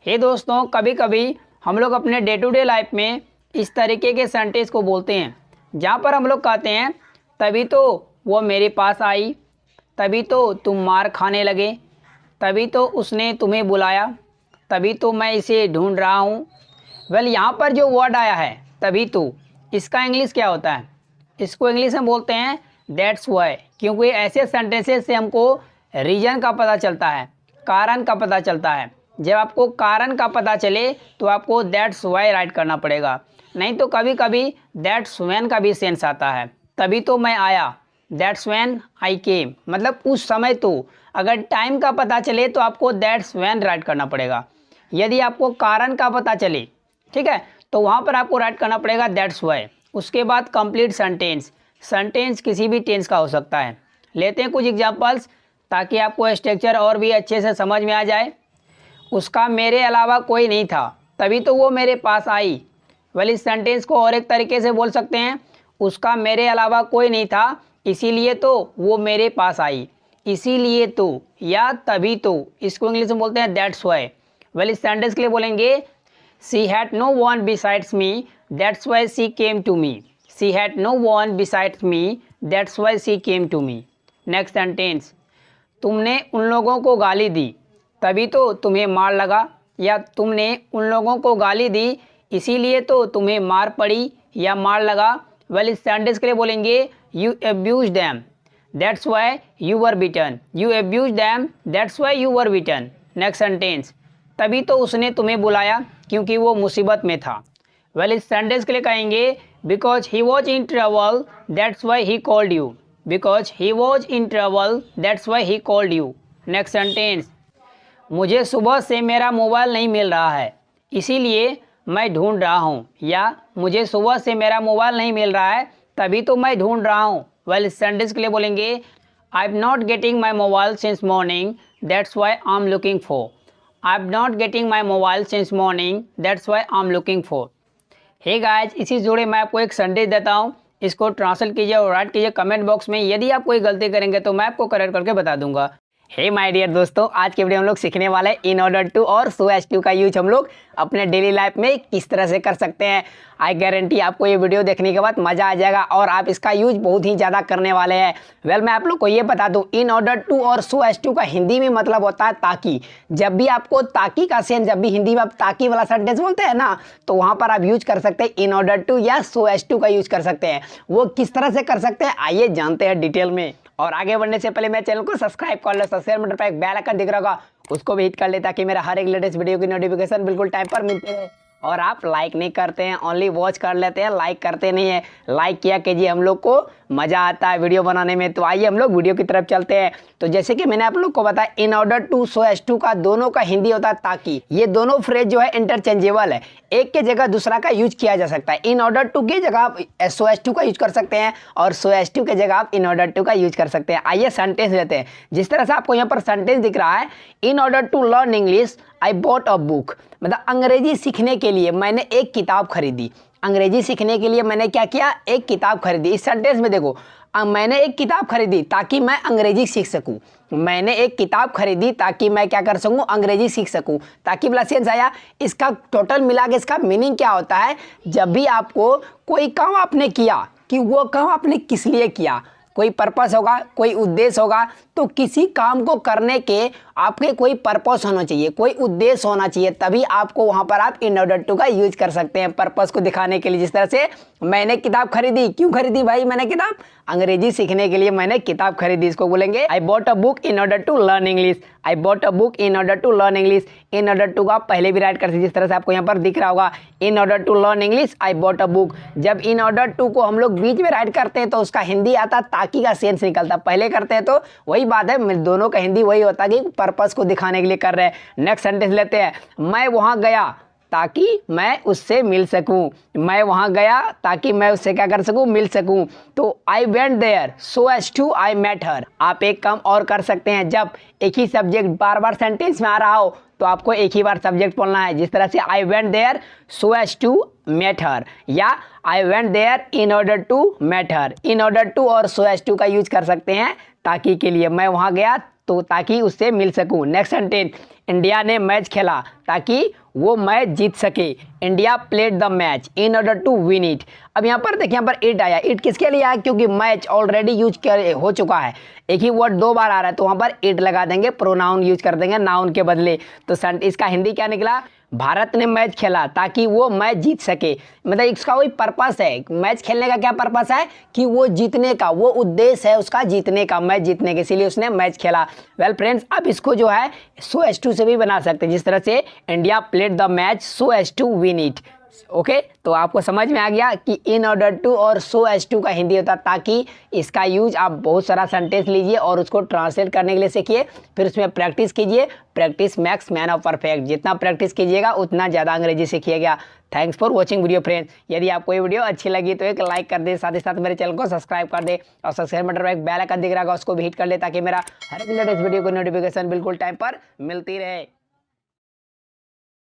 हे दोस्तों, कभी कभी हम लोग अपने डे टू डे लाइफ में इस तरीके के सेंटेंस को बोलते हैं जहाँ पर हम लोग कहते हैं तभी तो वो मेरे पास आई, तभी तो तुम मार खाने लगे, तभी तो उसने तुम्हें बुलाया, तभी तो मैं इसे ढूंढ रहा हूँ। यहाँ पर जो वर्ड आया है तभी तो, इसका इंग्लिश क्या होता है? इसको इंग्लिश में बोलते हैं दैट्स वाई, क्योंकि ऐसे सेंटेंसेस से हमको रीज़न का पता चलता है, कारण का पता चलता है। जब आपको कारण का पता चले तो आपको दैट्स वाई राइट करना पड़ेगा, नहीं तो कभी कभी दैट्स व्हेन का भी सेंस आता है। तभी तो मैं आया, दैट्स व्हेन आई केम, मतलब उस समय तो। अगर टाइम का पता चले तो आपको दैट्स व्हेन राइट करना पड़ेगा। यदि आपको कारण का पता चले, ठीक है, तो वहाँ पर आपको राइट करना पड़ेगा दैट्स वाई। उसके बाद कंप्लीट सेंटेंस। सेंटेंस किसी भी टेंस का हो सकता है। लेते हैं कुछ एग्जांपल्स ताकि आपको स्ट्रक्चर और भी अच्छे से समझ में आ जाए। उसका मेरे अलावा कोई नहीं था, तभी तो वो मेरे पास आई। इस सेंटेंस को और एक तरीके से बोल सकते हैं, उसका मेरे अलावा कोई नहीं था इसीलिए तो वो मेरे पास आई। इसीलिए तो या तभी तो, इसको इंग्लिश में बोलते हैं दैट्स वाई। इस सेंटेंस के लिए बोलेंगे she had no one besides me, that's why she came to me. She had no one besides me, that's why she came to me. Next sentence, तुमने उन लोगों को गाली दी तभी तो तुम्हें मार लगा, या तुमने उन लोगों को गाली दी इसीलिए तो तुम्हें मार पड़ी या मार लगा। इस सेंटेंस के लिए बोलेंगे you abuse them, that's why you were beaten. You abuse them, that's why you were beaten. Next sentence, तभी तो उसने तुम्हें बुलाया क्योंकि वो मुसीबत में था। इस सेंटेंस के लिए कहेंगे because he was in trouble, that's why he called you. Because he was in trouble, that's why he called you. Next sentence, मुझे सुबह से मेरा मोबाइल नहीं मिल रहा है इसीलिए मैं ढूंढ रहा हूँ, या मुझे सुबह से मेरा मोबाइल नहीं मिल रहा है तभी तो मैं ढूंढ रहा हूँ। इस सेंटेंस के लिए बोलेंगे I am not getting my mobile since morning, that's why I am looking for. I am not getting my mobile since morning, that's why I am looking for. Hey guys, इसी जोड़े मैं आपको एक sentence देता हूँ, इसको translate कीजिए और राइट कीजिए कमेंट बॉक्स में। यदि आप कोई गलती करेंगे तो मैं आपको करेक्ट करके बता दूंगा। हे माय डियर दोस्तों, आज के वीडियो हम लोग सीखने वाले हैं इन ऑर्डर टू और सो एज टू का यूज हम लोग अपने डेली लाइफ में किस तरह से कर सकते हैं। आई गारंटी आपको ये वीडियो देखने के बाद मज़ा आ जाएगा और आप इसका यूज बहुत ही ज़्यादा करने वाले हैं। मैं आप लोग को ये बता दूं, इन ऑर्डर टू और सो एज टू का हिंदी में मतलब होता है ताकि। जब भी आपको ताकि का सेंस, जब भी हिंदी में आप ताकि वाला सेंटेंस बोलते हैं ना, तो वहाँ पर आप यूज कर सकते हैं इन ऑर्डर टू या सो एज टू का यूज कर सकते हैं। वो किस तरह से कर सकते हैं आइए जानते हैं डिटेल में। और आगे बढ़ने से पहले मेरे चैनल को सब्सक्राइब कर लो, सब्सक्राइब बटन पर एक बेल आइकन दिख रहा होगा, उसको भी हिट कर ले ताकि मेरा हर एक लेटेस्ट वीडियो की नोटिफिकेशन बिल्कुल टाइम पर मिलती रहे। और आप लाइक नहीं करते हैं, ओनली वॉच कर लेते हैं, लाइक करते नहीं है। लाइक किया कीजिए, हम लोग को मज़ा आता है वीडियो बनाने में। तो आइए हम लोग वीडियो की तरफ चलते हैं। तो जैसे कि मैंने आप लोग को बताया, in order to so as to का दोनों का हिंदी होता है ताकि। ये दोनों फ्रेज जो है इंटरचेंजेबल है, एक के जगह दूसरा का यूज किया जा सकता है। इन ऑर्डर टू की जगह आप सो एज टू का यूज कर सकते हैं और सो एज टू की जगह आप इन ऑर्डर टू का यूज कर सकते हैं। आइए सेंटेंस लेते हैं। जिस तरह से आपको यहाँ पर सेंटेंस दिख रहा है, in order to learn English I bought a book, मतलब अंग्रेजी सीखने के लिए मैंने एक किताब खरीदी। अंग्रेजी सीखने के लिए मैंने क्या किया? एक किताब खरीदी। इस सेंटेंस में देखो, मैंने एक किताब खरीदी ताकि मैं अंग्रेजी सीख सकूं। मैंने एक किताब खरीदी ताकि मैं क्या कर सकूं? अंग्रेजी सीख सकूं। ताकि वाला सेंस आया। इसका टोटल मिला के इसका मीनिंग क्या होता है? जब भी आपको कोई काम आपने किया, कि वो काम आपने किस लिए किया, कोई पर्पस होगा, कोई उद्देश्य होगा, तो किसी काम को करने के आपके कोई पर्पस होना चाहिए, कोई उद्देश्य होना चाहिए, तभी आपको वहां पर आप इन ऑर्डर टू का यूज कर सकते हैं पर्पस को दिखाने के लिए। जिस तरह से मैंने किताब खरीदी, क्यों खरीदी भाई मैंने किताब? अंग्रेजी सीखने के लिए मैंने किताब खरीदी। इसको बोलेंगे I bought a book in order to learn English. I bought a book in order to learn English. In order to का आप पहले भी राइट कर सकते, जिस तरह से आपको यहाँ पर दिख रहा होगा, in order to learn English I bought a book. जब इन ऑर्डर टू को हम लोग बीच में राइट करते हैं तो उसका हिंदी आता ताकि का सेंस निकलता। पहले करते हैं तो वही बात है, दोनों का हिंदी वही होता है कि पर्पस को दिखाने के लिए कर रहे हैं। नेक्स्ट सेंटेंस लेते हैं, मैं वहां गया ताकि मैं उससे मिल सकूं। मैं वहां गया ताकि मैं उससे क्या कर सकूं? मिल सकूं। तो I went there so as to I met her. आप एक काम और कर सकते हैं, जब एक ही सब्जेक्ट बार बार सेंटेंस में आ रहा हो तो आपको एक ही बार सब्जेक्ट बोलना है। जिस तरह से I went there so as to meet her, या I went there in order to meet her. In order to और सो एज टू का यूज कर सकते हैं ताकि के लिए। मैं वहां गया तो ताकि उससे मिल सकूं। नेक्स्ट सेंटेंस, इंडिया ने मैच खेला ताकि वो मैच जीत सके। India played the match in order to win it. अब यहाँ पर देखिए, यहाँ पर इट आया, इट किसके लिए आया, क्योंकि मैच ऑलरेडी यूज हो चुका है, एक ही वर्ड 2 बार आ रहा है, तो वहाँ पर इट लगा देंगे, प्रोनाउन यूज कर देंगे नाउन के बदले। तो इसका हिंदी क्या निकला, भारत ने मैच खेला ताकि वो मैच जीत सके। मतलब इसका वही पर्पस है, मैच खेलने का क्या पर्पस है कि वो जीतने का, वो उद्देश्य है उसका जीतने का, मैच जीतने के, इसीलिए उसने मैच खेला। वेल फ्रेंड्स, अब इसको जो है सो एज टू से भी बना सकते हैं, जिस तरह से India played the match so as to win it. Okay, तो आपको समझ में आ गया कि इन ऑर्डर टू और सो एज टू का हिंदी होता है ताकि। इसका यूज आप बहुत सारा सेंटेंस लीजिए और उसको ट्रांसलेट करने के लिए सीखिए, फिर उसमें प्रैक्टिस कीजिए। Practice makes man of perfect, जितना प्रैक्टिस कीजिएगा उतना ज़्यादा अंग्रेजी सीखिएगा। Thanks for watching video friends. यदि आपको ये वीडियो अच्छी लगी तो एक लाइक कर दे, साथ ही साथ मेरे चैनल को सब्सक्राइब कर दे, और सब्सक्राइब बटन पर एक बेल आइकन दिख रहा होगा, उसको भी हिट कर ले ताकि मेरा हर एक लेटेस्ट वीडियो को नोटिफिकेशन बिल्कुल टाइम पर मिलती रहे।